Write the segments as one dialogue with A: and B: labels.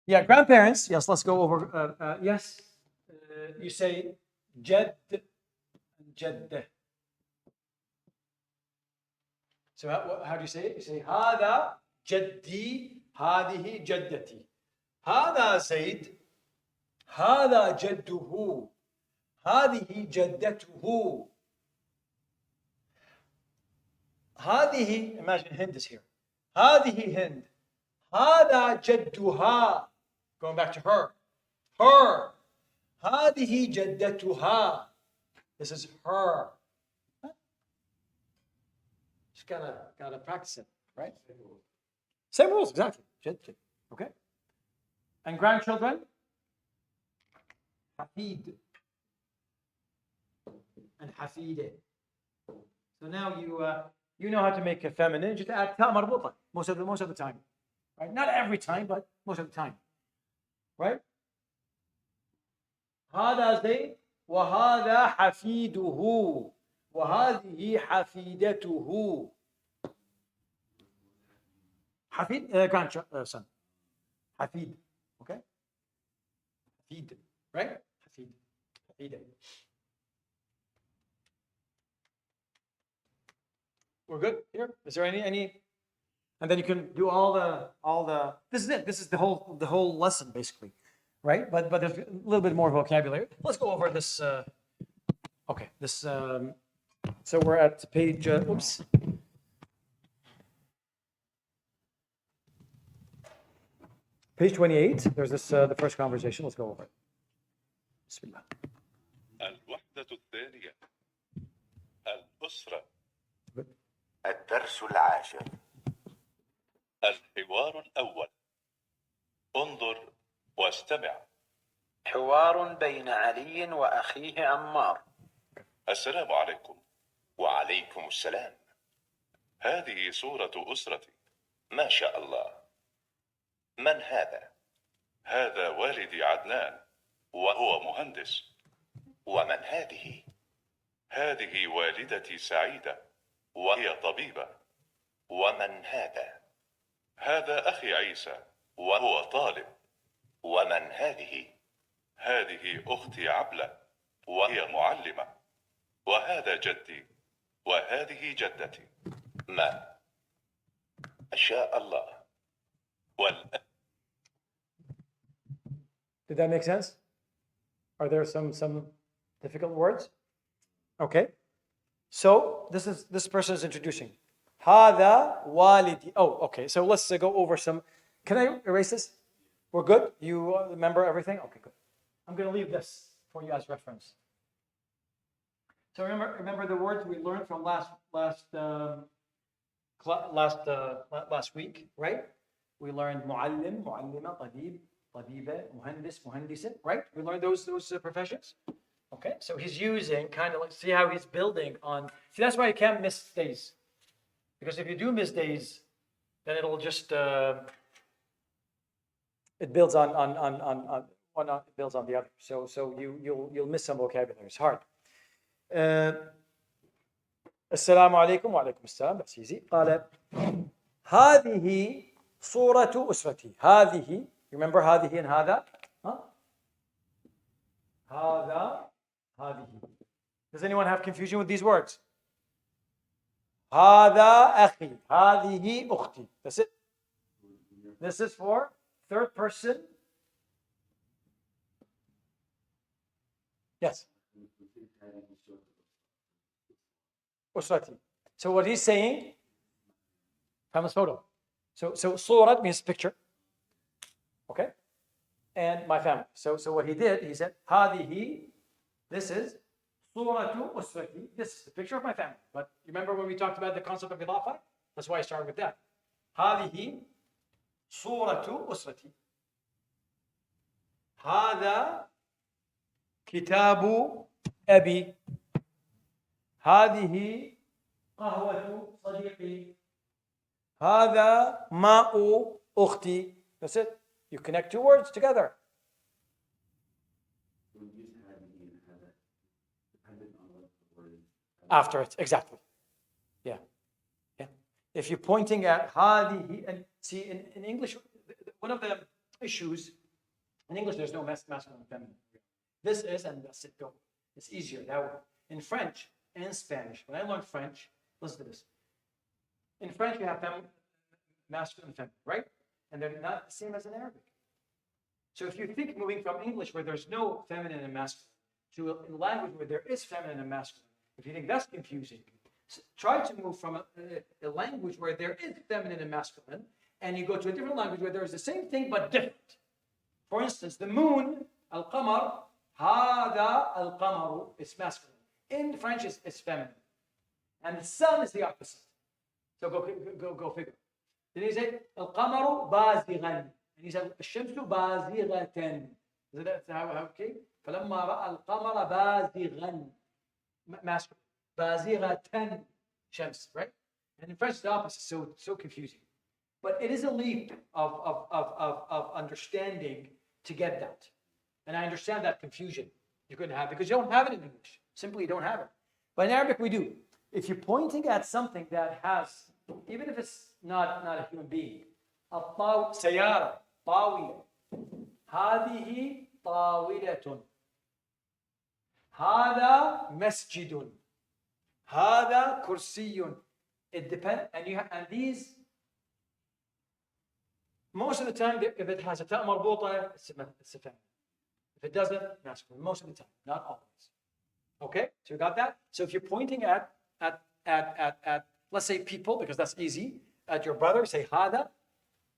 A: Yeah, grandparents. Yes, let's go over. Yes, you say jed, jed. So how do you say it? You say هذا جدي هذه جدتي. هذا زيد هذا جده هذه جدته. هذه, imagine Hind is here. هذه هند. هذا جدها. Going back to her. Her. هذه جدتها. This is her. Just gotta practice it, right? Same rules, exactly. Okay. And grandchildren? Hafid. And hafide. So now you know how to make a feminine. Just add ta marbuta most of the time, right? Not every time, but most of the time, right? هذا زيد وهذا حفيده وهذه حفيدته. حفيد grandson. حفيد. Okay. حفيد, right? حفيد. حفيدة. We're good here. Is there any? And then you can do all the. This is it. This is the whole lesson basically, right? But there's a little bit more vocabulary. Let's go over this. Okay, this. So we're at page. Oops. Page 28. There's this the first conversation. Let's go over it. Bismillah.
B: الوحدة الثانية. الأسرة.
C: الدرس العاشر.
B: الحوار الأول. انظر واستمع.
D: حوار بين علي وأخيه عمار.
B: السلام عليكم.
C: وعليكم السلام.
B: هذه صورة أسرتي.
C: ما شاء الله. من هذا؟
B: هذا والدي عدنان وهو مهندس.
C: ومن هذه؟
B: هذه والدتي سعيدة وهي طبيبة.
C: ومن هذا؟
B: هذا أخي عيسى وهو طالب.
C: ومن هذه؟
B: هذه أختي عبلة وهي معلمة. وهذا جدي وهذه جدتي.
C: ما شاء الله.
A: Did that make sense? Are there some difficult words? Okay. So this person is introducing. هذا والدي. Oh, okay. So let's go over some. Can I erase this? We're good? You remember everything? Okay, good. I'm going to leave this for you as reference. So remember the words we learned from last week, right? We learned معلم, معلمة, طبيب, طبيبة, مهندس, مهندسة, right? We learned those professions. Okay, so he's using kind of like, see how he's building on. See, that's why you can't miss days, because if you do miss days, then it'll just it builds on one. It builds on the other. So you'll miss some vocabulary. It's hard. السلام عليكم وعليكم السلام. That's easy. قال هذه صورة أسرتي. هذه. Remember هذه and هذا? Huh? هذا. هذه. Does anyone have confusion with these words? هذا أخي. هذه أختي. That's it. This is for third person. Yes. أسرتي. So what he's saying, famous photo. So صورة means picture. Okay? And my family. So what he did, he said, هذه, this is صورة أسرتي. This is the picture of my family. But you remember when we talked about the concept of إضافة? That's why I started with that. هذه صورة أسرتي. هذا كتاب أبي. هذه قهوة صديقي. هذا ماء أختي. That's it. You connect two words together. After it, exactly. Yeah. If you're pointing at هذه, and see in English, one of the issues in English, there's no masculine and feminine. This is, and that's it, go. It's easier that way. In French and Spanish, when I learned French, listen to this. In French, you have masculine and feminine, right? And they're not the same as in Arabic. So if you think moving from English where there's no feminine and masculine to a language where there is feminine and masculine, if you think that's confusing, try to move from a language where there is feminine and masculine, and you go to a different language where there is the same thing but different. For instance, the moon, al-qamar, hada al-qamaru, it's masculine. In French, it's feminine. And the sun is the opposite. So go figure. Then he said, al-qamaru bazighan. And he said, الشمس بازغة. Is that how okay? فلما رأى القمر بازغا. Masculine. بازغة شمس, right? And in French, the opposite, so confusing. But it is a leap of understanding to get that. And I understand that confusion you're going to have because you don't have it in English. Simply, you don't have it. But in Arabic, we do. If you're pointing at something that has, even if it's not a human being, سيارة طاولة هذه طاولة هذا مسجد هذا كرسي. It depends, and these most of the time, if it has a ta marbuta, it's a feminine. If it doesn't, masculine. Most of the time, not always. Okay, so you got that. So if you're pointing at let's say people, because that's easy, at your brother, say hada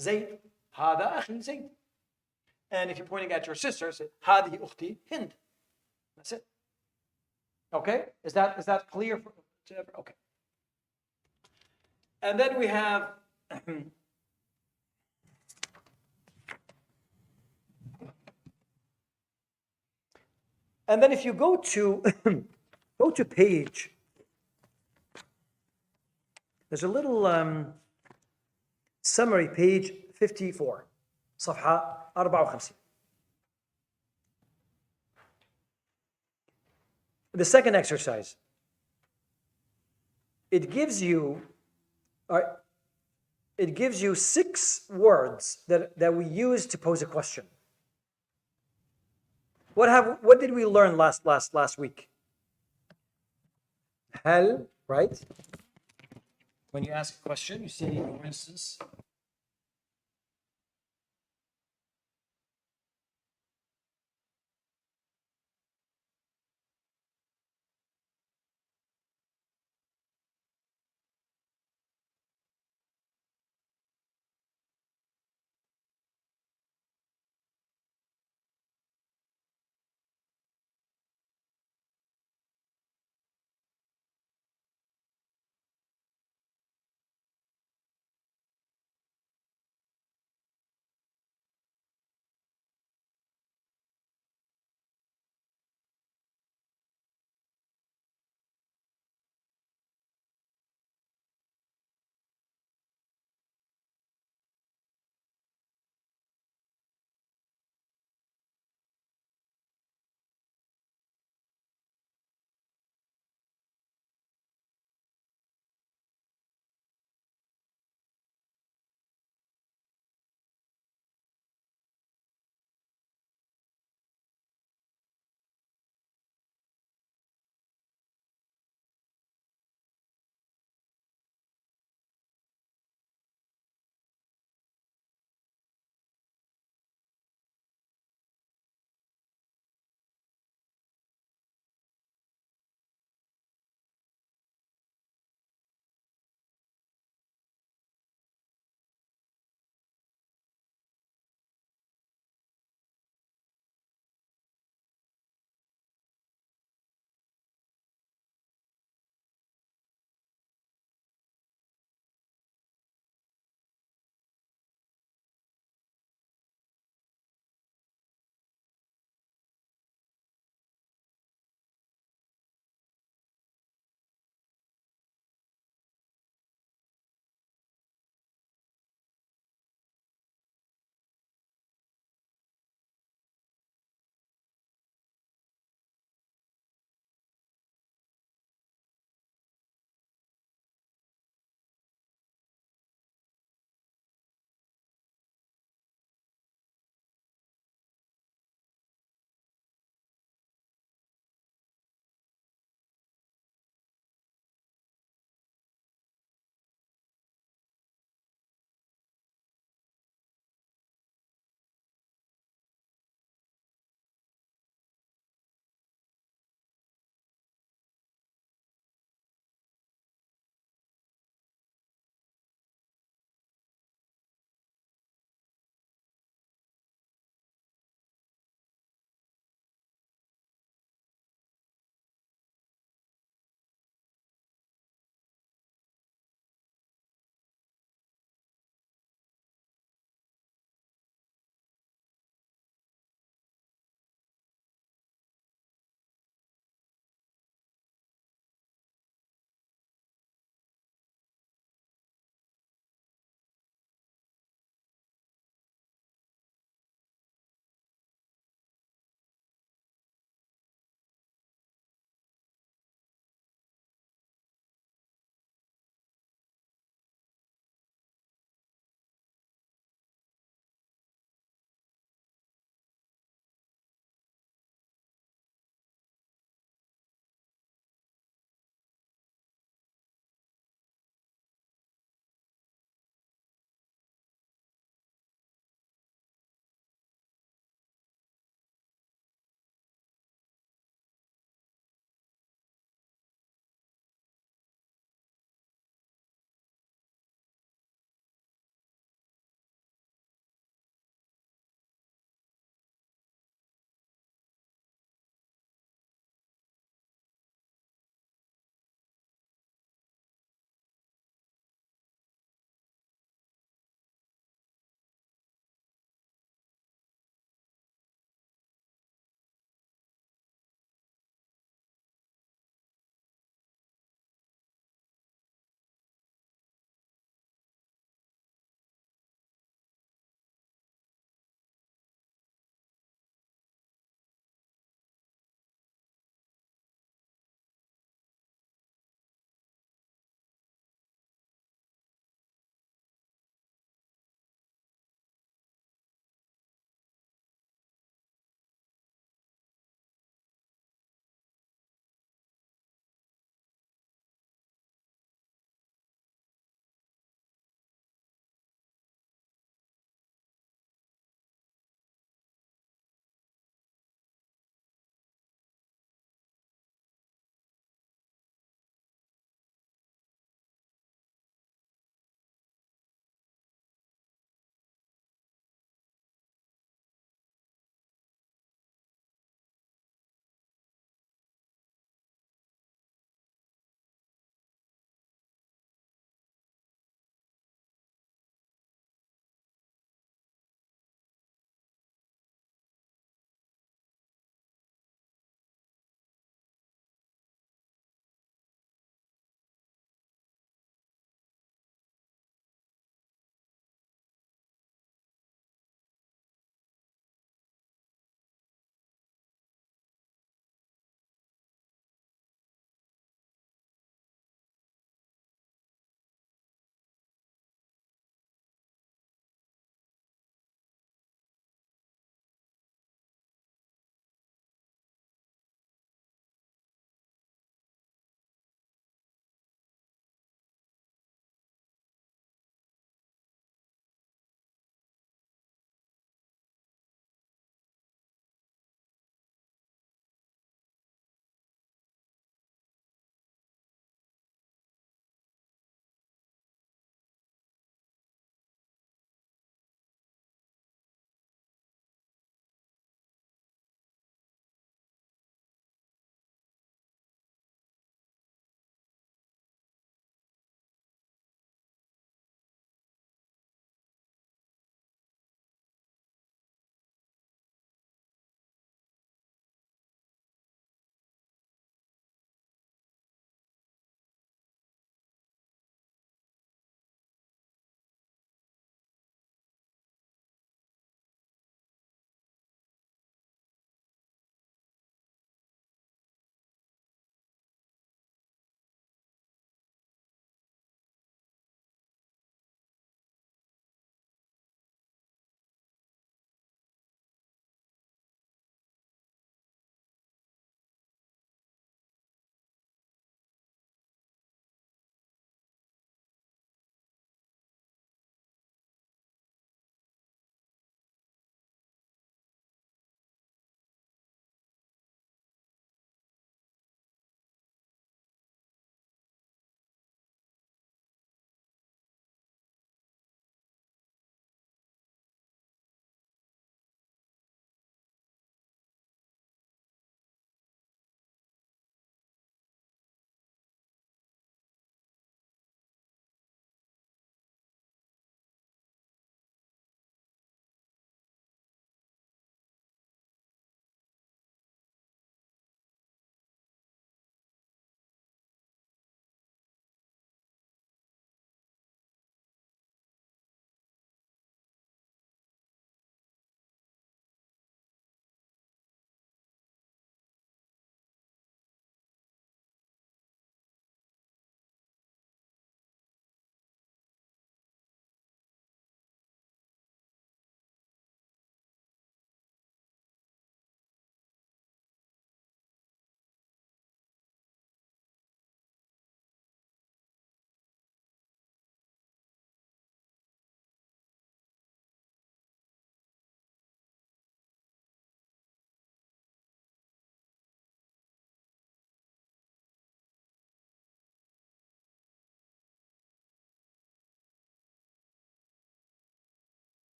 A: Zayd, hada akhi Zayd. And if you're pointing at your sister, say hadi ukhti Hind. That's it. Okay, is that clear? Okay. And then we have. And then if you go to page, there's a little summary, page 54, صفحة 54. The second exercise, it gives you 6 words that we use to pose a question. What did we learn last week? Hal, right? When you ask a question, you say, for instance,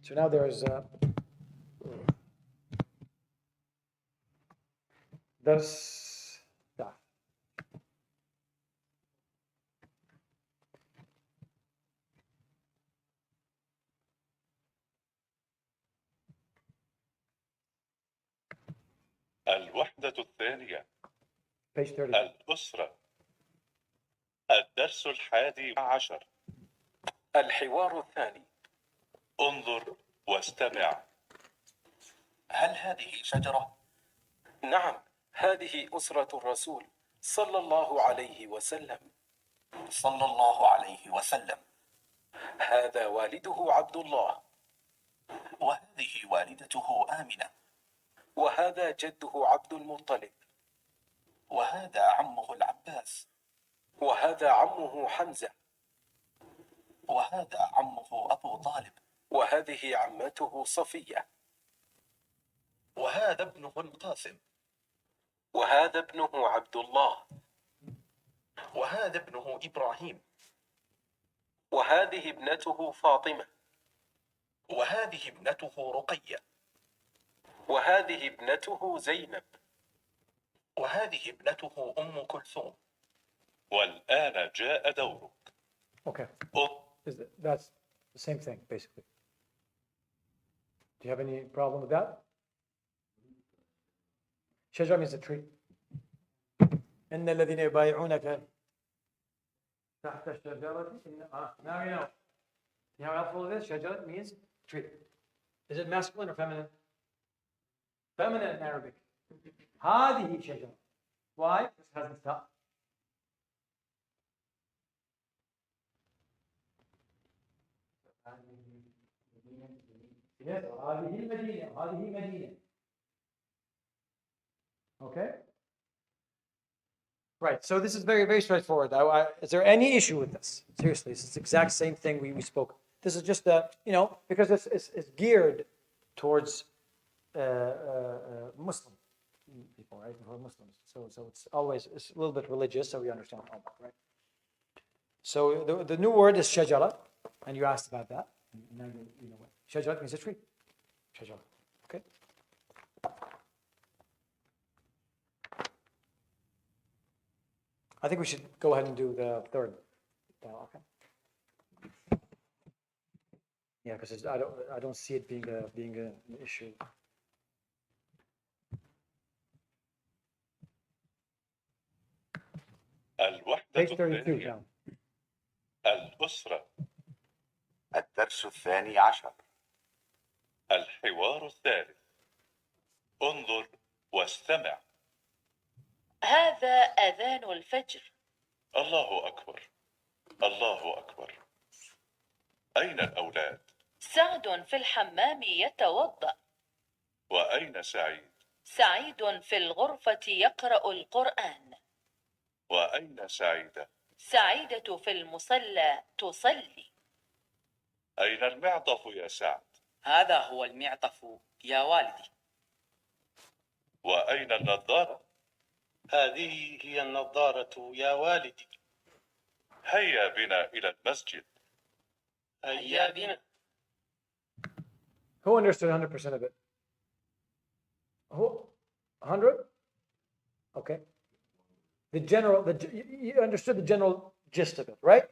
A: So now there's درس تعال.
B: الوحدة الثانية.
A: page 30.
B: الأسرة. الدرس 11.
E: الحوار الثاني.
B: انظر واستمع.
E: هل هذه شجرة؟ نعم، هذه أسرة الرسول صلى الله عليه وسلم. صلى الله عليه وسلم. هذا والده عبد الله، وهذه والدته آمنة، وهذا جده عبد المطلب، وهذا عمه العباس، وهذا عمه حمزة، وهذا عمه أبو طالب، وهذه عمته صفية، وهذا ابنه القاسم، وهذا ابنه عبد الله، وهذا ابنه إبراهيم، وهذه ابنته فاطمة، وهذه ابنته رقية، وهذه ابنته زينب، وهذه ابنته أم كلثوم.
B: والآن جاء دورك.
A: Okay.
B: أط-
A: That's the same thing, basically. Do you have any problem with that? شجرة means a tree. إن الذين يبايعونك تحت الشجرة now you know. You know how helpful it is? شجرة means tree. Is it masculine or feminine? Feminine in Arabic. هذه شجرة. Why? Because it hasn't stopped. Yes, هذه المدينة هذه مدينة. Okay? Right, so this is very, very straightforward. Is there any issue with this? Seriously, it's the exact same thing we spoke. This is just that, because it's geared towards Muslim people, right? For Muslims. So it's a little bit religious, so we understand all that, right? So the new word is shajara, and you asked about that. And now you know what. Shajara means a tree. Shajara. Okay? I think we should go ahead and do the third. Okay. Yeah, because I don't see it being an issue.
B: الوحدة
A: Page 32
B: الثانية.
A: now.
B: الأسرة.
C: الدرس 12.
B: الحوار الثالث. انظر واستمع.
F: هذا أذان الفجر.
B: الله أكبر. الله أكبر. أين الأولاد؟
F: سعد في الحمام يتوضأ.
B: وأين سعيد؟
F: سعيد في الغرفة يقرأ القرآن.
B: وأين سعيدة؟
F: سعيدة في المصلى تصلي.
B: أين المعطف يا سعد؟
G: هذا هو المعطف يا والدي.
B: وأين النظارة؟
E: هذه هي النظارة يا والدي.
B: هيا بنا إلى المسجد.
E: هيا بنا.
A: Who understood 100% of it? Who? 100? Okay. You understood the general gist of it, right?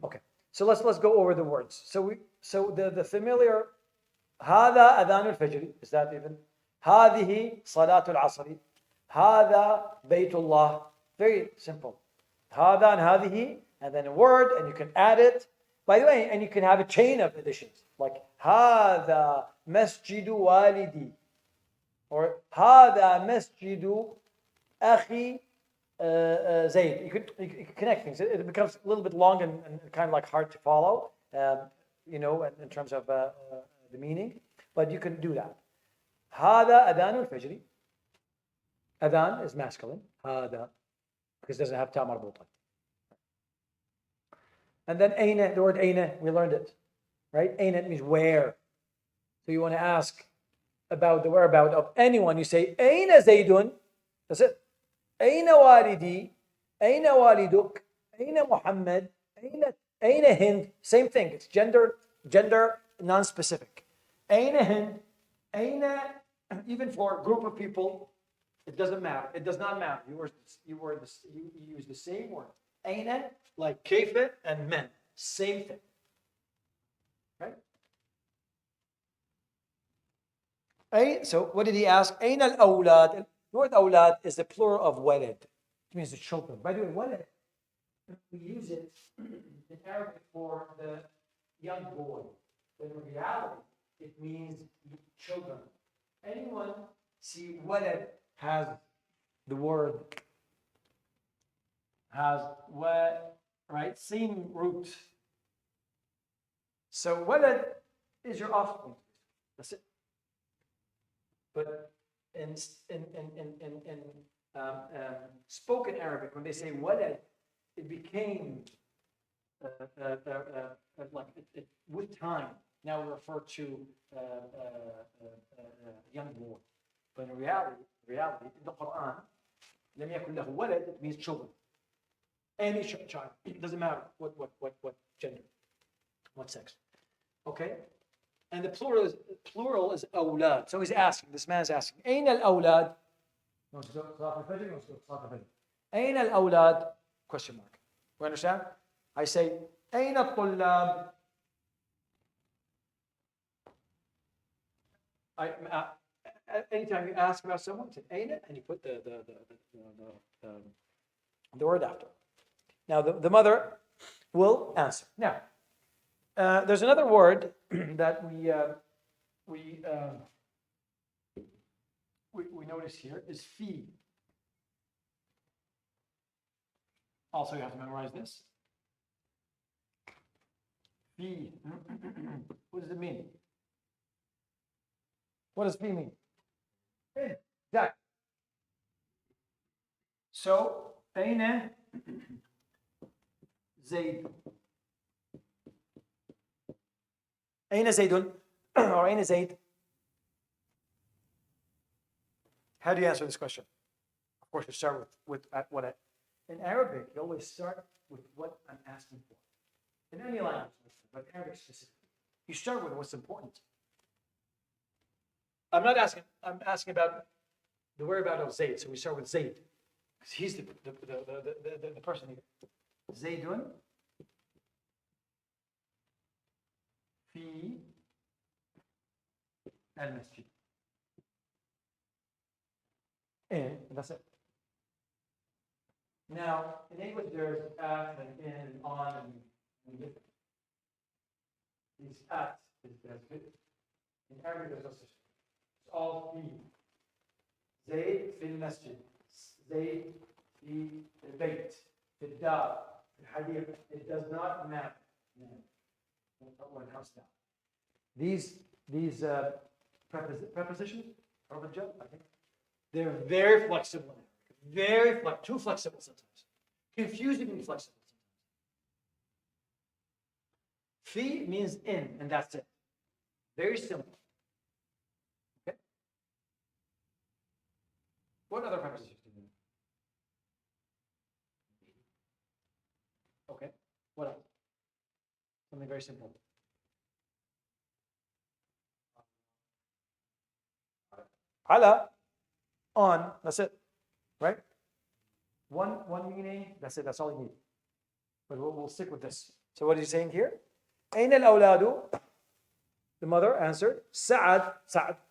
A: Okay. So let's go over the words. So the familiar هذا أذان الفجر, is that even? هذه صلاة العصر. هذا بيت الله. Very simple. هذا and هذه, and then a word, and you can add it. By the way, and you can have a chain of additions, like هذا مسجد والدي, or هذا مسجد أخي Zayd. You could connect things. It becomes a little bit long and kind of like hard to follow, in terms of the meaning, but you can do that. هذا أذان الفجر. Adhan is masculine. هذا, because it doesn't have ta marbuta. And then aina, the word aina, we learned it, right? Aina means where. So you want to ask about the whereabout of anyone. You say aina Zaydun. That's it. Aina walidi. Aina waliduk. Aina Muhammad. Aina Hind. Same thing. It's gender non-specific. أين هند? أين, even for a group of people, it doesn't matter. It does not matter. You use the same word. أين, like كيف and من. Same thing. Right? So what did he ask? أين الأولاد? The word أولاد is the plural of ولد. It means the children. By the way, ولد, we use it in Arabic for the young boy. But in reality, it means children. Anyone see ولد has the word, has what, right? Same root. So ولد is your offspring. That's it. But in spoken Arabic, when they say ولد, it became like with time. Now we refer to young boy. But in reality, in the Quran, لم يكن له ولد, it means children. Any child. It doesn't matter what gender, what sex. Okay? And the plural is أولاد. So he's asking, this man is asking, أين الأولاد? أين الأولاد? Question mark. You understand? I say, أين الطلاب? Anytime you ask about someone, say أين, and you put the word after. Now the mother will answer. Now, there's another word that we notice here is fi. Also, you have to memorize this. Fi. What does it mean? What does fi mean? Exactly. So, أين زيد? أين زيد? Or أين زيد? How do you answer this question? Of course, you start with what in Arabic, you always start with what I'm asking for. In any language, but Arabic specifically, you start with what's important. I'm asking about the whereabouts of Zayd. So we start with Zayd, because he's the person here. Zaydun fi al-masjid. And that's it. Now, in English, there's at and in and on and different. These at is good. In Arabic, there's also it's all fi. Zayd fi al-masjid. Zayd fi al-bayt. Fi al-dar. Fi al-hadith. It does not matter when it comes down. These prepositions, I think, they're very flexible. Too flexible sometimes. Confusingly flexible sometimes. Fi means in, and that's it. Very simple. Okay. What other prepositions do you know? Okay. What else? Something very simple. Ala, on, that's it. Right? One meaning, that's it, that's all you need. But we'll stick with this. So what is he saying here? أين الأولاد? The mother answered, Sa'ad,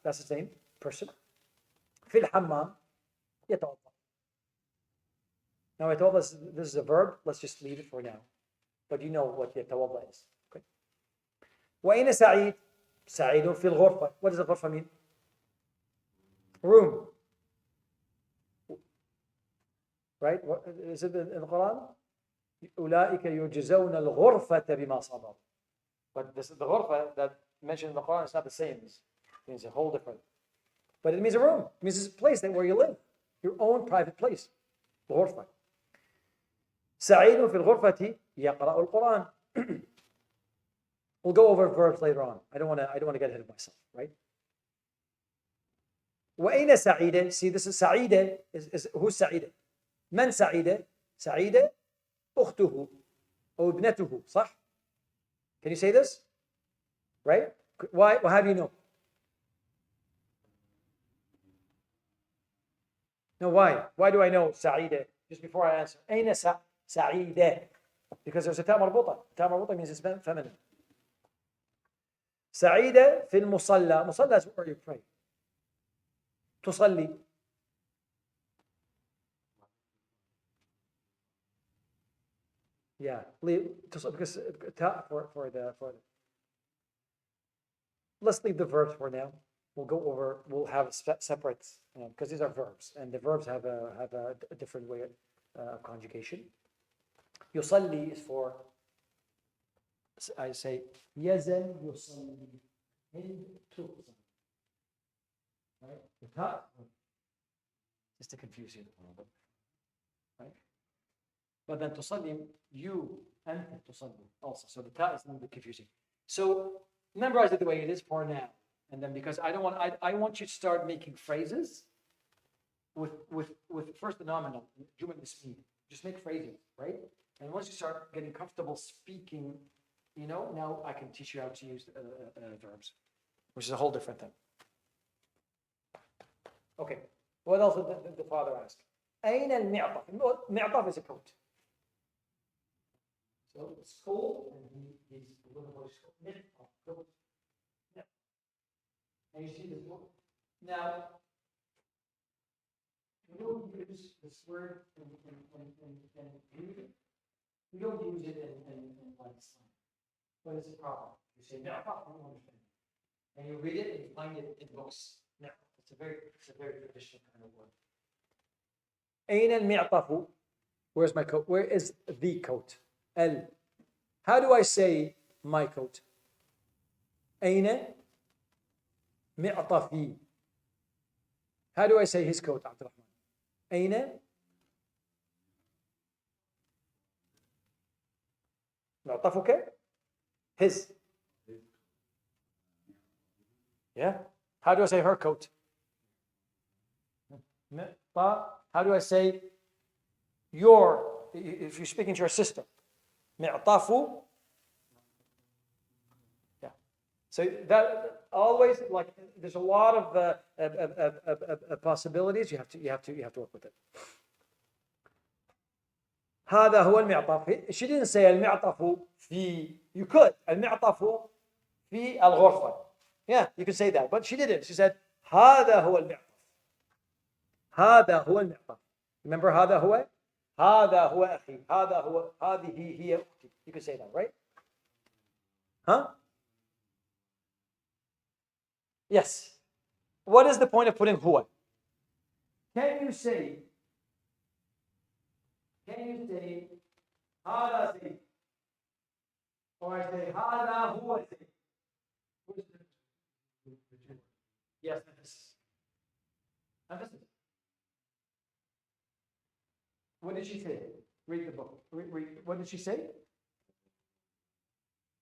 A: that's his name, person. في الحمام يتوضأ. Now this is a verb, let's just leave it for now. But you know what يتوضأ is. Okay. وأين سعيد? سعيد في الغرفة. What does الغرفة mean? Room. Right? What, is it in the Quran? أولئك يجزون الغرفة بما صبروا. But this is the غرفة that mentioned in the Quran is not the same. It means a whole different. But it means a room. It means it's a place where you live. Your own private place. الغرفة. سعيد في الغرفة يقرأ القرآن. We'll go over verbs later on. I don't want to get ahead of myself, right? وأين سعيدة? See, this is سعيدة. Who's سعيدة? من سعيدة؟ سعيدة أخته أو ابنته صح؟ Can you say this? right? Why? Well, how do you know? No, why? Why do I know سعيدة? Just before I answer. أين سعيدة? Because there's a تاء مربوطة. تاء مربوطة means it's feminine. سعيدة في المصلى. مصلى is where you pray. تصلي. Yeah, because for the let's leave the verbs for now. We'll go over. We'll have separate because these are verbs, and the verbs have a different way of conjugation. يصلي is for. I say يزن يصلي. هند تصلي. Right? The ta, just to confuse you a little bit. Right? But then تصلي, you and تصلي also. So the ta is a little bit confusing. So memorize it the way it is for now. And then because I don't want, I want you to start making phrases with first the nominal, جمل اسمية. Just make phrases, right? And once you start getting comfortable speaking, you know, now I can teach you how to use verbs, which is a whole different thing. Okay. What else did the father ask? أين المعطف? المعطف is a coat. So it's cold, and he's a little boy's coat. Yeah. And you see this book? Now, we don't use this word in reading. We don't use it in like slang. But it's a problem. You say, no, I don't understand. And you read it and you find it in books. No, it's a very traditional kind of word. أين المعطف? Where's my coat? Where is the coat? L. How do I say my coat? أين معطفي? How do I say his coat, عبد الرحمن? أين معطفك? His. Yeah. How do I say her coat? How do I say your, if you're speaking to your sister? معطف. Yeah. So that always, like, there's a lot of possibilities. You have to work with it. هذا هو المعطف. She didn't say المعطف في. You could. المعطف في الغرفة. Yeah, you could say that, but she didn't. She said هذا هو المعطف. هذا هو المعطف. Remember هذا هو? هذا هو أخي. هذا هو. هذه هي أختي. You could say that, right? Huh? Yes. What is the point of putting huwa? Can you say هذا زيد? Or I say هذا هو زيد? Yes, emphasis. Emphasis. What did she say? Read the book. Read. What did she say?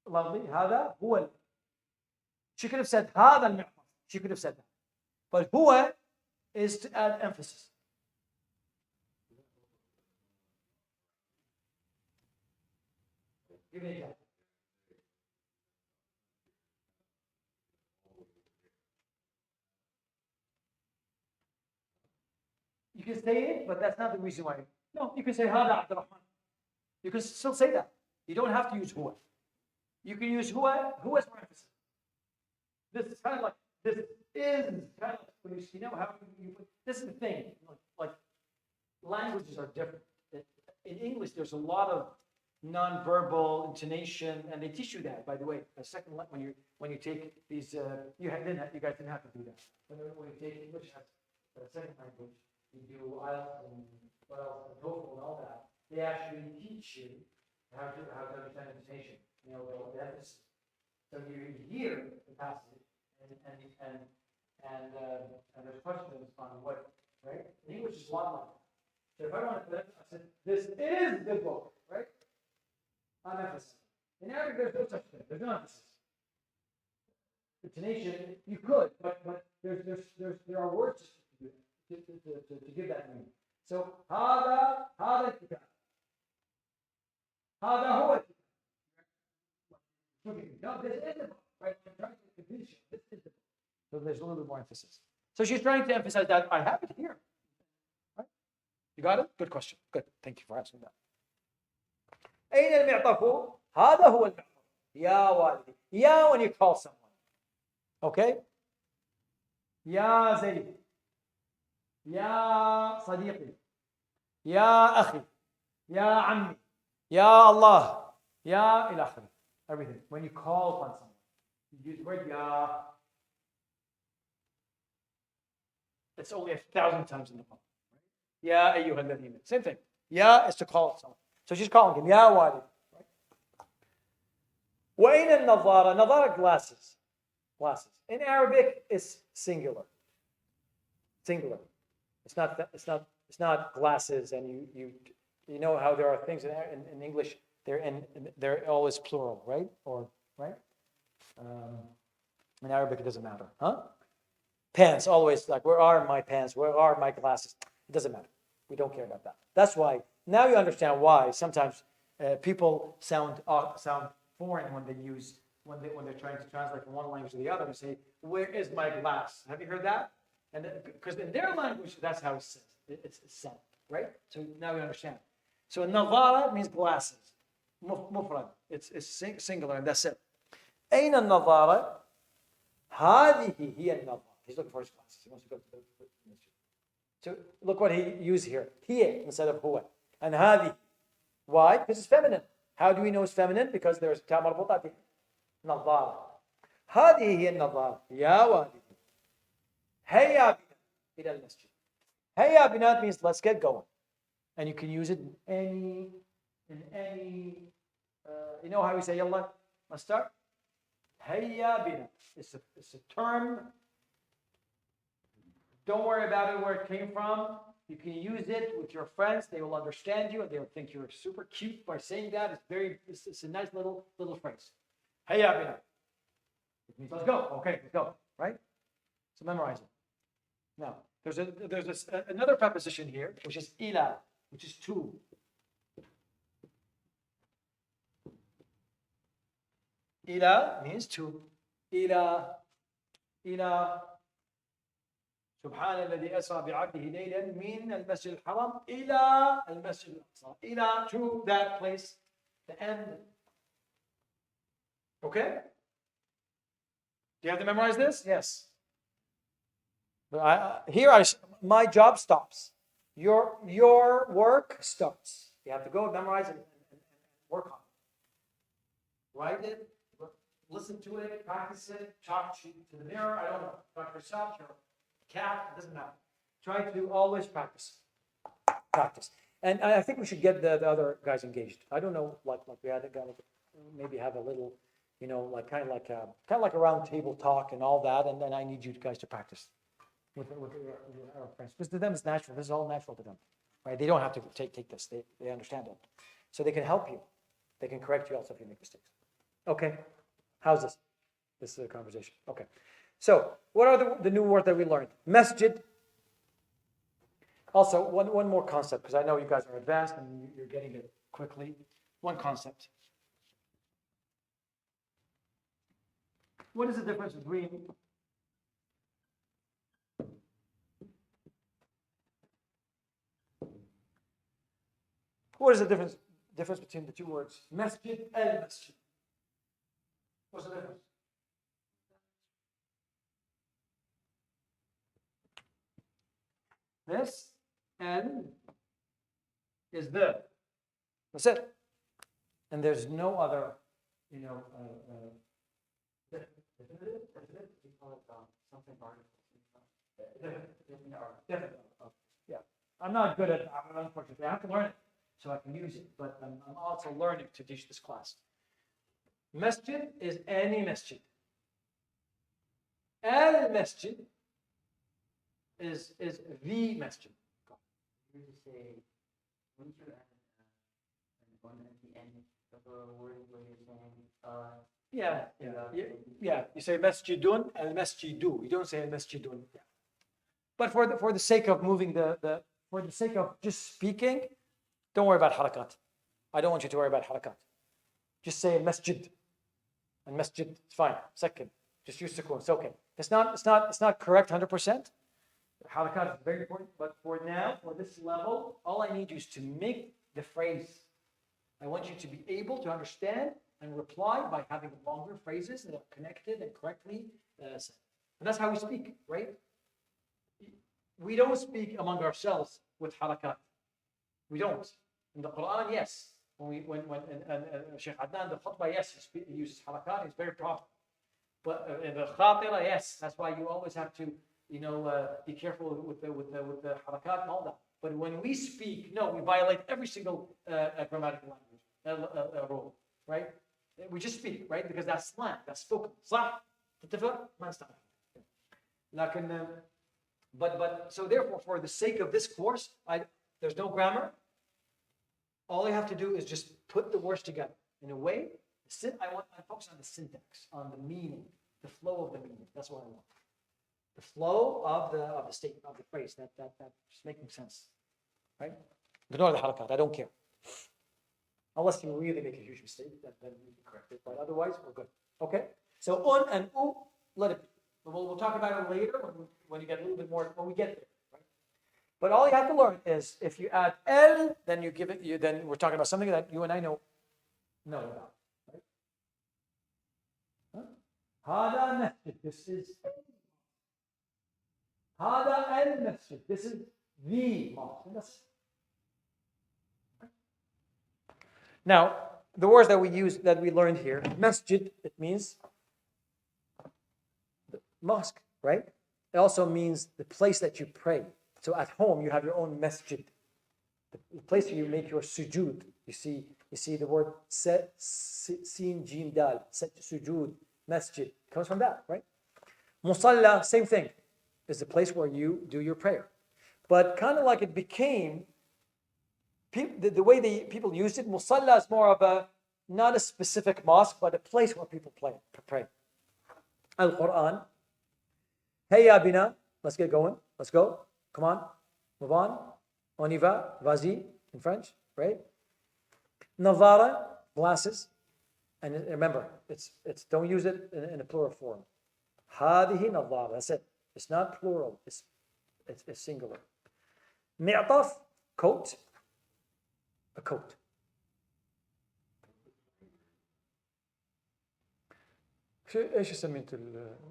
A: Lovely. هذا هو. She could have said هذا المعطف. She could have said that. But huwa is to add emphasis. Give me an example. You can say it, but that's not the reason why. No, you can say هذا عبد الرحمن. You can still say that. You don't have to use huwa. You can use huwa. Huwa is for emphasis. This is kind of like, this is kind of like, when you know how you put, this is the thing. Like languages are different. In English, there's a lot of non-verbal intonation, and they teach you that. By the way, a second when you take these, you guys didn't have to do that. When you take English as a second language, you do IELTS and TOEFL and all that. They actually teach you how to understand intonation. You know, the emphasis. So you hear the passage, and there's questions on what, right? In English is a lot like that. So if I want to put it, I said, this is the book, right? I'm emphasizing. In Arabic, there's no such thing. There's no emphasis. Intonation, you could, but there are words to give that meaning. So هذا الكتاب. هذا هو الكتاب. No, this is the book, right? So there's a little bit more emphasis. So she's trying to emphasize that I have it here. Right? You got it? Good question. Good. Thank you for asking that. أين المعطف؟ هذا هو المعطف. يا والدي. يا when you call someone. Okay? يا زيد. يا صديقي. يا أخي. يا عمي. يا الله. يا إلى آخره. Everything. When you call upon someone, you use the word ya. It's only 1,000 times in the Quran. Ya ayyuha alladhina. Same thing. Ya is to call someone. So she's calling him. Ya walid. وأين النظارة? نظارة glasses. Glasses. In Arabic, it's singular. Singular. It's not glasses, and you know how there are things in English. They're always plural, right? Or right? In Arabic, it doesn't matter, huh? Pants, always like, where are my pants? Where are my glasses? It doesn't matter. We don't care about that. That's why, now you understand why sometimes people sound foreign when they're trying to translate from one language to the other and say, where is my glass? Have you heard that? And because in their language, that's how it's said, right? So now we understand. So nadara means glasses. Mufrad. It's singular, and that's it. أين النظارة؟ هذه هي النظارة. He's looking for his glasses. He wants to go to the So look what he used here. Hiya instead of huwa. And هذه. Why? Because it's feminine. How do we know it's feminine? Because there's تاء مربوطة به. نظارة. هذه هي النظارة. يا والدي. هيا بنا إلى المسجد. هيا بنا means let's get going. And you can use it in any you know how we say yalla? Let's start. Hayya bina. It's a term. Don't worry about it where it came from. You can use it with your friends. They will understand you and they will think you're super cute by saying that. It's a nice little phrase. Hayya bina. It means let's go. Okay, let's go. Right? So memorize it. Now, there's another preposition here, which is ila, which is to. Ila means to. Ila. سبحان الذي أسرى بعبده ليلا من المسجد الحرام إلى المسجد الأقصى. إلى to that place, the end. Okay? Do you have to memorize this? Yes. My job stops. Your work starts. You have to go memorize and work on it. Write it, listen to it, practice it, talk to the mirror. I don't know. Talk to yourself, your cat, it doesn't matter. Try to always practice. Practice. And I think we should get the other guys engaged. I don't know, like we had a guy, maybe have a little, like kind of like a round table talk and all that. And then I need you guys to practice with our friends, because to them it's natural. This is all natural to them, right? They don't have to take this. They understand it, so they can help you. They can correct you also if you make mistakes. Okay, how's this? This is a conversation. Okay, so what are the new words that we learned? Masjid. Also, one more concept, because I know you guys are advanced and you're getting it quickly. One concept. What is the difference between difference between the two words? Masjid and masjid. What's the difference? This N is the. That's it. And there's no other, yeah. I'm not good at it, unfortunately. I have to learn it so I can use it, but I'm also learning to teach this class. Masjid is any masjid. Al-masjid is the masjid.
H: You just say, wouldn't you add one at the end of a word where you're saying,
A: Yeah. You say masjidun al-masjidu. You don't say al-masjidun. Yeah. But for the sake of moving for the sake of just speaking, don't worry about harakat. I don't want you to worry about harakat. Just say masjid. And masjid, it's fine. Second. Just use sukun. It's okay. It's not correct 100%. Harakat is very important, but for now, for this level, all I need you is to make the phrase. I want you to be able to understand and reply by having longer phrases that are connected and correctly said. And that's how we speak, right? We don't speak among ourselves with harakat. We don't. In the Quran, yes. When Sheikh Adnan, the khutbah, yes, he uses harakat. It's very proper. But in the khatira, yes. That's why you always have to, be careful with the harakat and all that. But when we speak, no, we violate every single grammatical language rule, right? We just speak, right? Because that's slang, that's spoken. صح؟ تتفق؟ ما نستعمل. لكن but so therefore, for the sake of this course, there's no grammar. All you have to do is just put the words together in a way. I focus on the syntax, on the meaning, the flow of the meaning. That's what I want. The flow of the statement, of the phrase, that just making sense, right? Ignore the harakat. I don't care. Unless you really make a huge mistake, then you can correct it. But otherwise, we're good. Okay. So un and u, let it be. We'll talk about it later when you get a little bit more, when we get there. Right? But all you have to learn is if you add el, then then we're talking about something that you and I know about. Right? Hada masjid. This is Hada al masjid. This is the mosque. Now, the words that we learned here, masjid, it means mosque, right? It also means the place that you pray. So at home, you have your own masjid, the place where you make your sujood. You see the word sin jim dal, sujood, masjid, comes from that, right? Musalla, same thing, is the place where you do your prayer. But kind of like it became, the way people used it, musalla is more of not a specific mosque, but a place where people pray. Al-Quran. Hey ya bina, let's get going. Let's go. Come on, move on. On y va, vas-y in French, right? Navara, glasses. And remember, it's don't use it in a plural form. Hadihi navara, that's it. It's not plural, it's singular. Mi'taf, coat. A coat. ايش سميت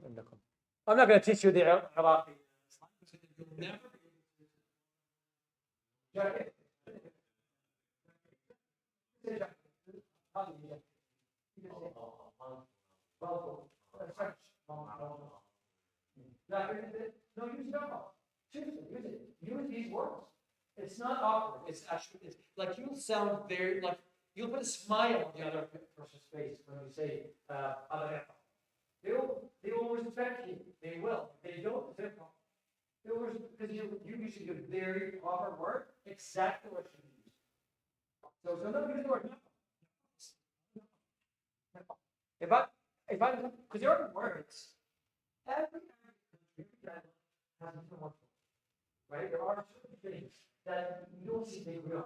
A: عندكم؟ I'm not going to teach you the Iraqi slang because you'll never be able to no, use it all. Seriously, use it. Use these words. It's not awkward. It's like you'll sound very like you'll put a smile on the other person's face when you say they will respect you. They will. If they don't, it's their problem. They will, because you usually give a very proper word, exactly what you use. So don't use the word no. If I because there are words. Every country has different words, right? There are certain things that you don't see they agree on.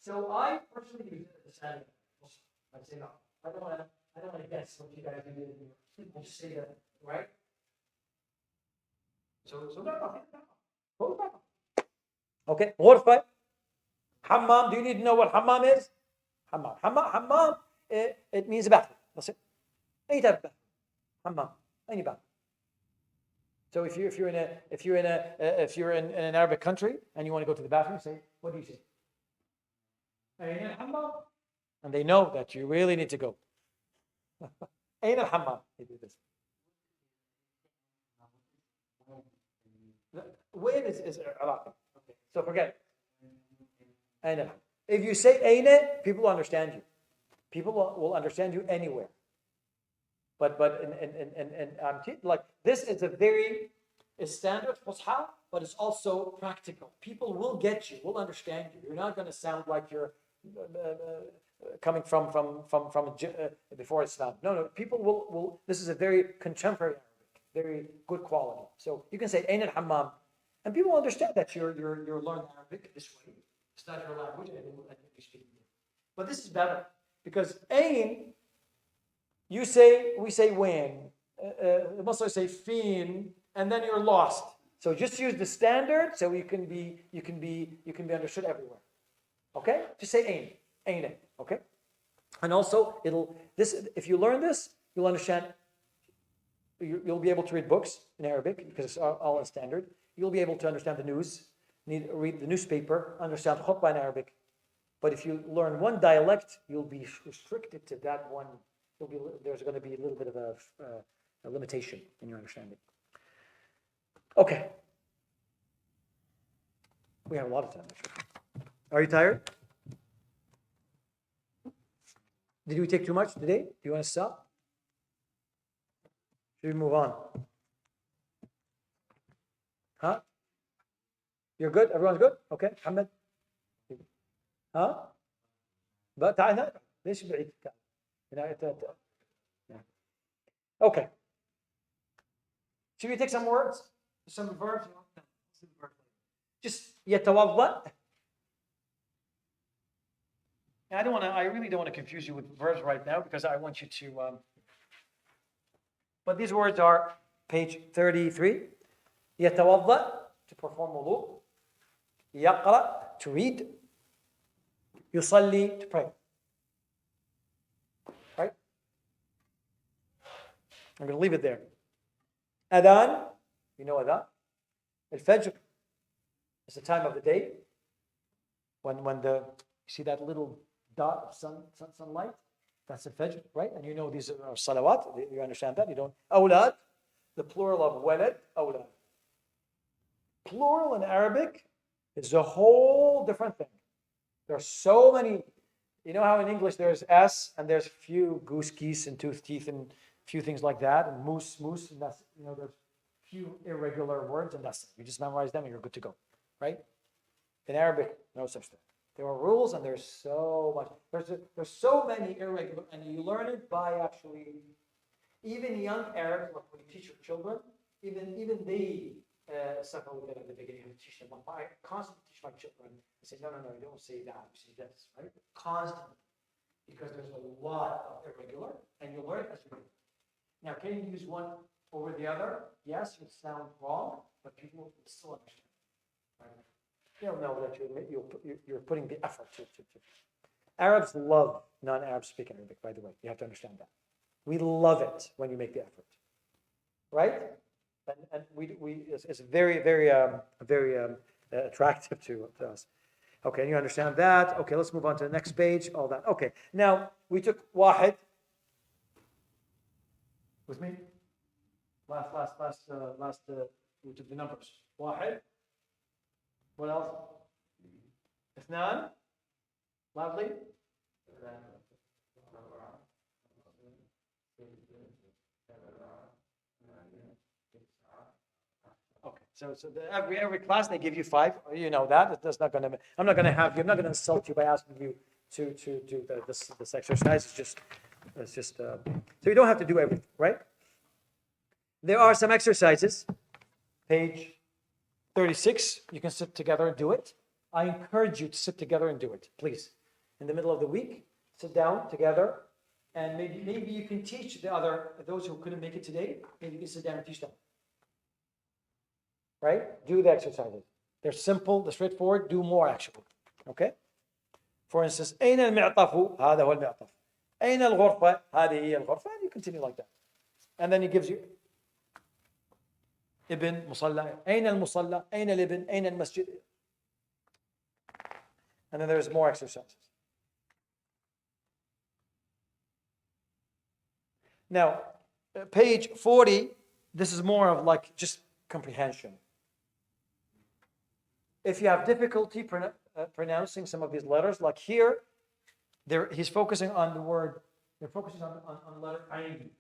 A: So I personally use it as a standard. I say no. I don't want to guess what you guys do. I just say that, right? So no. Okay. غرفة. Hammam. Do you need to know what hammam is? Hammam. It means a bathroom. That's it. Any type of bathroom. Hammam. Any bathroom. So if you're in an Arabic country and you want to go to the bathroom, say, what do you say? And they know that you really need to go. Ayn al-hammam. They do this. When is Iraqi. Okay. So forget it. Ayn al-hammam. If you say Ayn, people will understand you. People will understand you anywhere. But like this is it's standard fusha, but it's also practical. People will get you, will understand you. You're not going to sound like you're coming from before Islam. No. People will. This is a very contemporary Arabic, very good quality. So you can say Ain al-Hammam, and people will understand that you're learning Arabic this way. It's not your language, and you speak it. But this is better because Ain. We say when. Muslims say fin, and then you're lost. So just use the standard so you can be understood everywhere. Okay? Just say ain, okay? And also if you learn this, you'll understand, you'll be able to read books in Arabic because it's all in standard. You'll be able to understand the news, read the newspaper, understand khutbah in Arabic. But if you learn one dialect, you'll be restricted to that one. There's going to be a little bit of a limitation in your understanding. Okay. We have a lot of time. Are you tired? Did we take too much today? Do you want to stop? Should we move on? Huh? You're good? Everyone's good? Okay. Ahmed? Huh? But تعال هنا. ليش بعيد؟ Okay. Should we take some words? Some verbs? Just يتوضأ. I really don't want to confuse you with verbs right now because I want you to. But these words are page 33. يتوضأ, to perform wudu. يقرأ, to read. يصلي, to pray. Right? I'm going to leave it there. Adhan, you know Adhan. Al-Fajr is the time of the day when you see that little dot of sunlight. That's Al-Fajr, right? And you know these are salawat. You understand that? You don't. Awlad, the plural of walad, awlad. Plural in Arabic is a whole different thing. There are so many. You know how in English there's S and there's few goose, geese, and tooth, teeth, and few things like that, and moose, and that's, there's few irregular words, and that's it. You just memorize them and you're good to go, right? In Arabic, no such thing. There are rules, and there's so much. There's so many irregular, and you learn it by actually, even young Arabs, like when you teach your children, even they suffer with it at the beginning of teaching them. I constantly teach my children. I say, no, you don't say that. You say this, right? Constantly, because there's a lot of irregular, and you learn it as you go. Now, can you use one over the other? Yes, it sounds wrong, but people will still understand. Right? They'll know that you're putting the effort to. Arabs love non-Arabs speaking Arabic, by the way. You have to understand that. We love it when you make the effort, right? And it's very, very, attractive to us. Okay, you understand that. Okay, let's move on to the next page. All that. Okay, now we took wahid. With me? Last, we took the numbers. Wahid. What else? Ithnan. Loudly. Okay, so every class they give you 5. You know that. That's not gonna. I'm not gonna insult you by asking you to do this exercise. It's just. So you don't have to do everything, right? There are some exercises. Page 36. You can sit together and do it. I encourage you to sit together and do it, please. In the middle of the week, sit down together, and maybe you can teach those who couldn't make it today. Maybe you can sit down and teach them. Right? Do the exercises. They're simple, they're straightforward. Do more actually. Okay? For instance, أين المعطف؟ هذا هو المعطف. أين الغرفة؟ هذه هي الغرفة. And you continue like that. And then he gives you ابن مصلى. أين المصلى؟ أين الابن؟ أين المسجد? And then there's more exercises. Now, page 40, this is more of like just comprehension. If you have difficulty pronouncing some of these letters, like here, he's focusing on the word, they're focusing on letter Ain.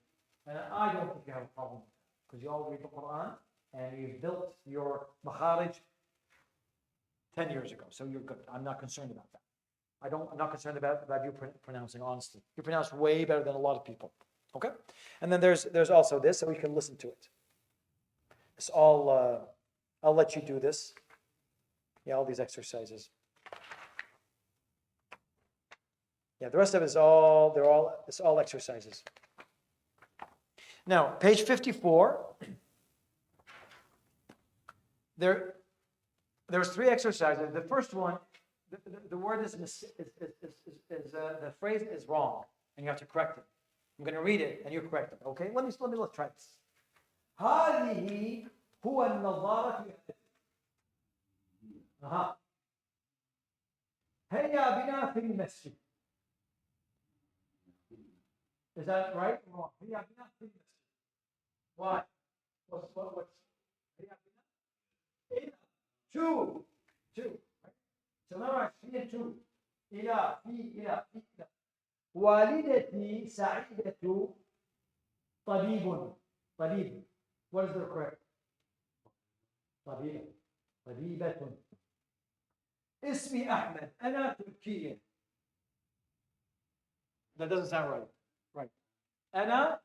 A: And I don't think you have a problem with that, because you all read the Quran, and you've built your makharij 10 years ago, so you're good. I'm not concerned about that. I'm not concerned about you pronouncing, honestly. You pronounce way better than a lot of people. Okay? And then there's also this, so we can listen to it. It's all, I'll let you do this. Yeah, all these exercises. Yeah, the rest of it is it's all exercises. Now, page 54. There's 3 exercises. The first one, the word is the phrase is wrong, and you have to correct it. I'm going to read it, and you correct it. Okay? Let's try this. هذه هو النظارة في أها. هيا بنا في المسجد. Is that right or wrong? هيا بنا في المسجد. Why? What's هيا بنا? Two. Right? So memorize 3 and 2. إلى إلى. والدتي سعيدة طبيب. What is the correct? طبيبة. اسمي أحمد. أنا تركيا. That doesn't sound right. Right. أنا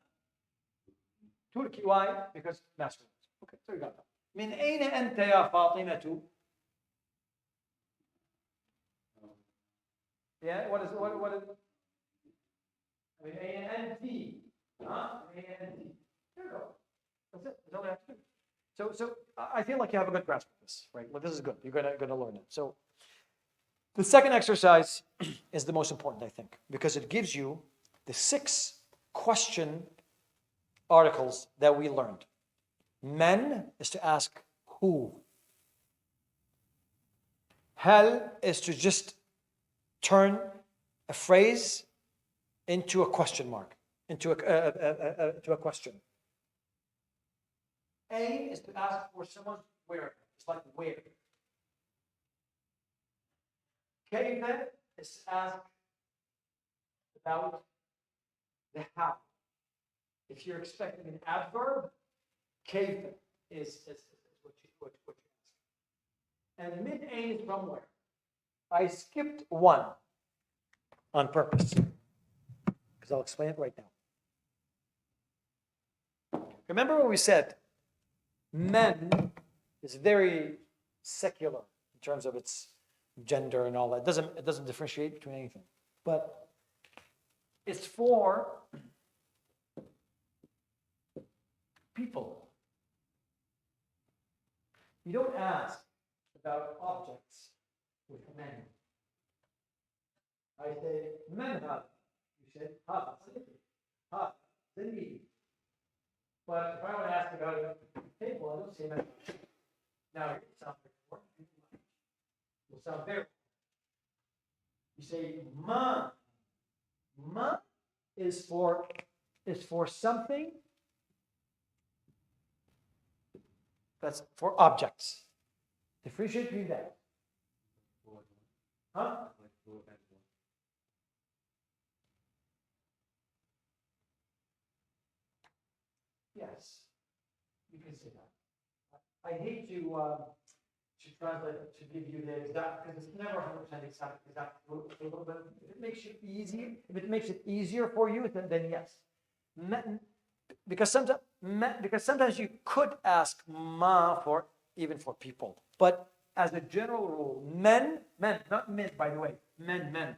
A: Turkey. Why? Because masculine. Okay, so you got that. من أين أنت يا فاطمة? Yeah, what is I mean, A-N-T. Huh? A-N-T. There you go. That's it. That's all we have to do. So I feel like you have a good grasp of this, right? Well, this is good. You're gonna learn it. So the second exercise is the most important, I think, because it gives you the 6 question articles that we learned. Men is to ask who. Hal is to just turn a phrase into a question mark, into a question. Ain is to ask for someone's where. It's like where. Kayfa is to ask about the how. If you're expecting an adverb, kayfa is what you ask. And mid-ain is from where? I skipped 1 on purpose, because I'll explain it right now. Remember what we said? Men is very secular in terms of its gender and all that. It doesn't differentiate between anything. But it's for people. You don't ask about objects with men. I say, men have. You say, ha, ha, zindi. But if I want to ask about a table, I don't say men. Now, it sounds very important. It will sound very. You say, ma. Ma is for something that's for objects. Differentiate between that. Huh? Yes, you can say that. I hate to translate it, to give you the exact, because it's never 100% exact. A little bit. If it makes it easier for you, then yes. Because sometimes you could ask ma for even for people, but as a general rule, men, not men, by the way, men.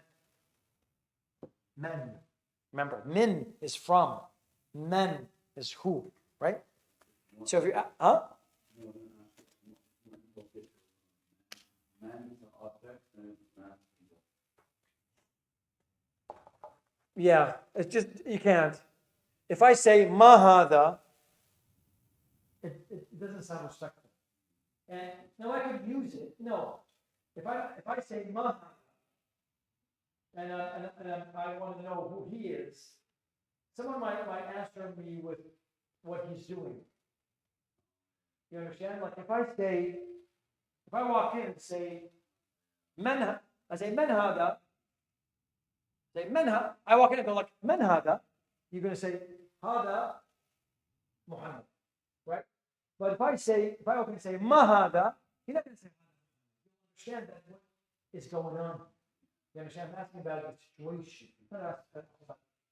A: Remember, min is from, men is who, right? So if you, yeah, it's just, you can't. If I say mahada, it doesn't sound respectful. And now I could use it. No, if I say mahada, and I want to know who he is, someone might answer me with what he's doing. You understand? Like if I walk in and say menha, I say menhada. Say menha. I walk in and go like menhada. You're going to say hada Muhammad, right? But if I open and say mahada, you're not going to say hada. You understand that what is going on? You understand? I'm asking about the situation.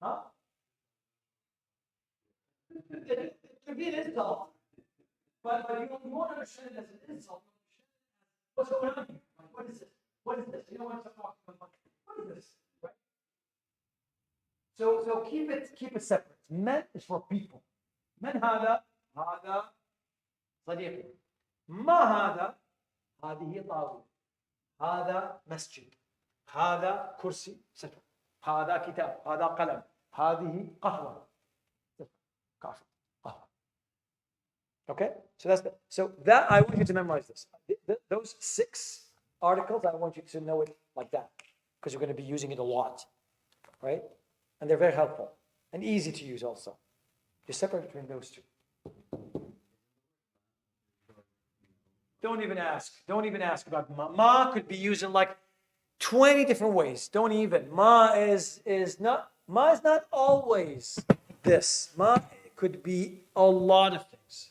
A: Huh? It could be an insult, but you won't understand it as an insult. What's going on here? Like, what is this? What is this? You know what I'm talking about? What is this? Right? So keep it separate. Men is for people. من هذا؟ هذا صديقي. ما هذا؟ هذه طاولة. هذا مسجد. هذا كرسي صفر. هذا كتاب. هذا قلم. هذه قهوة. Coffee. قهوة. Okay, so that I want you to memorize this. Those 6 articles, I want you to know it like that, because you're going to be using it a lot, right? And they're very helpful and easy to use also. You separate between those 2. Don't even ask. Don't even ask about ma. Ma could be used in like 20 different ways. Don't even. Ma is not always this. Ma could be a lot of things.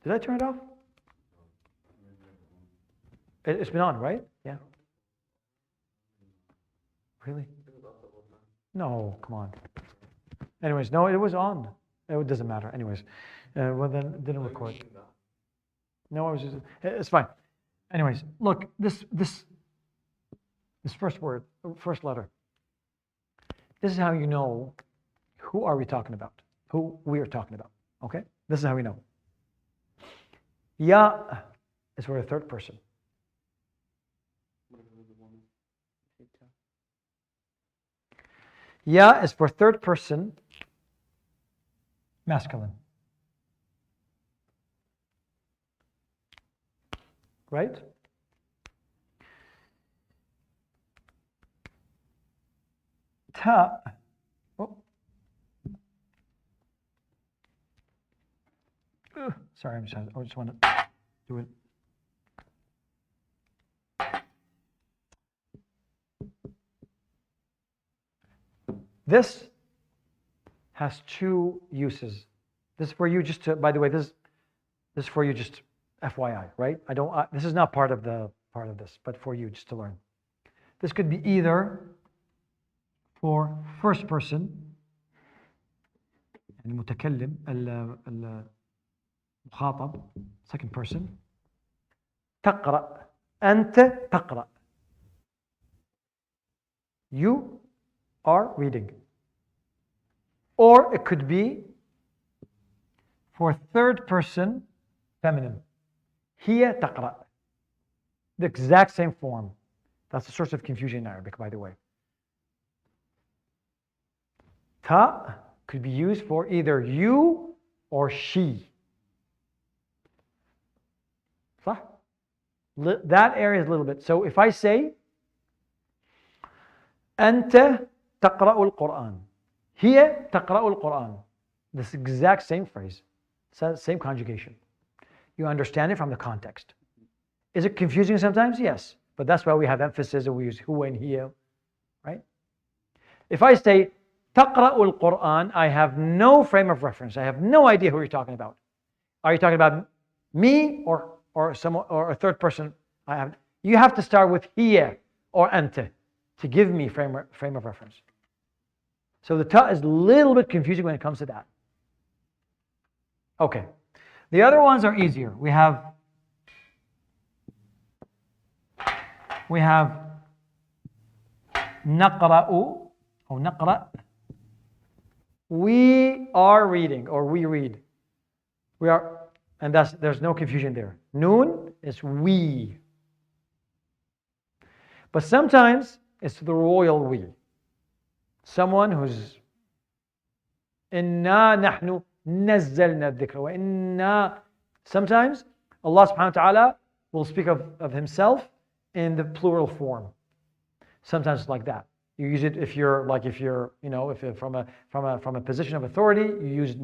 A: Did I turn it off? It's been on, right? Yeah. Really? No, come on. Anyways, no, it was on. It doesn't matter. Anyways, well then it didn't record. No, I was just. It's fine. Anyways, look, this first word, first letter. This is how you know who are we talking about, who we are talking about. Okay, this is how we know. Ya is for a third person. Ya is for third person masculine. Right? Ta. Oh, Sorry, I just want to do it. This has two uses. This is for you just to, by the way, this is for you just FYI, right? This is not part of this, but for you just to learn. This could be either for first person, المتكلم المخاطب, second person. تقرأ, أنت تقرأ. You are reading. Or it could be for third person feminine. هي تقرأ. The exact same form. That's a source of confusion in Arabic, by the way. Ta could be used for either you or she. صح? That area is a little bit. So if I say أنت تقرأ القرآن, هي تقرأ القرآن. This exact same phrase, same conjugation. You understand it from the context. Is it confusing sometimes? Yes. But that's why we have emphasis and we use huwa and hiya, right? If I say تقرأ القرآن, I have no frame of reference. I have no idea who you're talking about. Are you talking about me or someone or a third person? You have to start with hiya or anta to give me frame of reference. So the ta is a little bit confusing when it comes to that. Okay. The other ones are easier. We have نقرأ or نقرأ. We are reading or we read. We are, and there's no confusion there. Noon is we. But sometimes it's the royal we. Someone who's إنا نحن نزلنا الذكر وإنا. Sometimes Allah subhanahu wa ta'ala will speak of himself in the plural form. Sometimes it's like that. You use it if you're from a position of authority, you use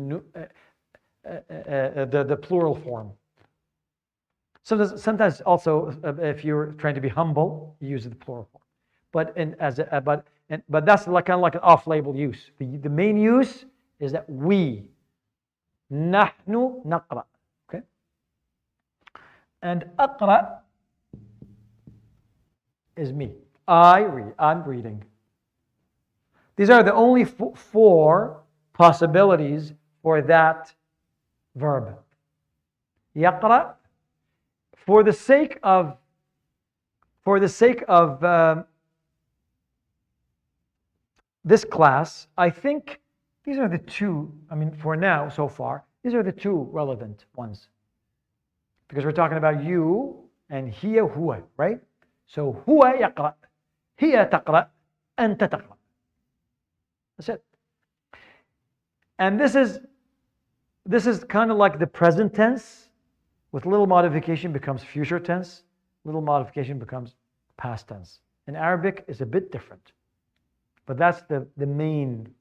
A: the plural form. Sometimes also if you're trying to be humble, you use the plural form. But that's kind of like an off-label use. The main use is that we, نحن نقرأ. Okay. And أقرأ is me. I read. I'm reading. These are the only four possibilities for that verb. يقرأ. For the sake of this class, I think these are the two. I mean, for now, so far, these are the two relevant ones, because we're talking about you and هي هو, right? So هو يقرأ, هي تقرأ, أنت تقرأ. That's it. And this is kind of like the present tense, with little modification becomes future tense, little modification becomes past tense. In Arabic, it's a bit different, but that's the main.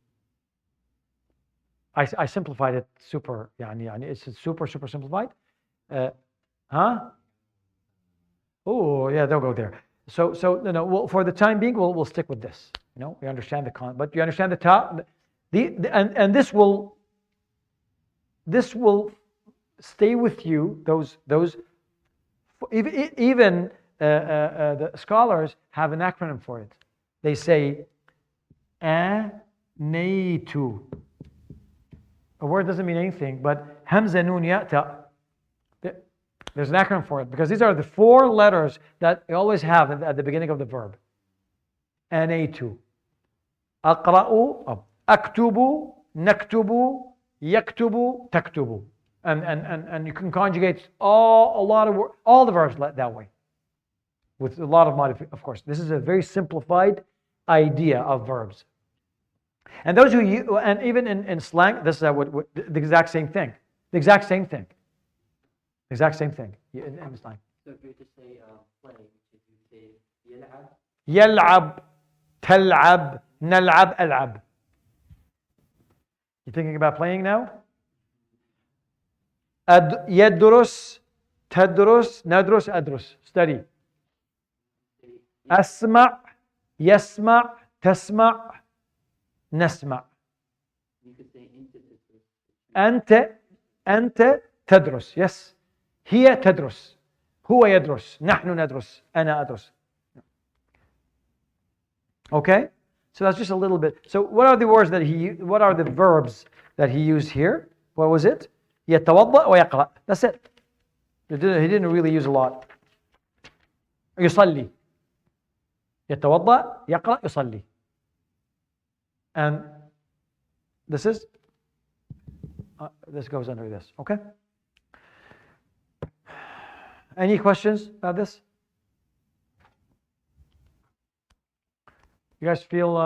A: I simplified it super. It's super simplified. Oh yeah, don't go there. So well, for the time being, we'll stick with this. We understand but you understand the ta. And this will stay with you. Those even the scholars have an acronym for it. They say aneitu. A word doesn't mean anything, but hamza nun ya'ta. There's an acronym for it, because these are the four letters that you always have at the beginning of the verb. Aneitu. أقرأ, أكتب, نكتب, يكتب, تكتب. And you can conjugate all the verbs that way, with a lot of modification. Of course, this is a very simplified idea of verbs. And those and even in slang, this is the exact same thing. The exact same thing. In slang.
H: So if you just say play, if you say يلعب.
A: يلعب, تلعب, نلعب, ألعب. You thinking about playing now? يدرس تدرس ندرس أدرس. Study. أسمع يسمع تسمع نسمع.
H: You could say into this.
A: أنت تدرس. Yes. هي تدرس. هو يدرس. نحن ندرس. أنا أدرس. Okay? So that's just a little bit. So what are the words that what are the verbs that he used here? What was it? يتوضأ ويقرأ. That's it. He didn't really use a lot. يصلي. يتوضأ يقرأ يصلي. And this goes under this. Okay? Any questions about this? You guys feel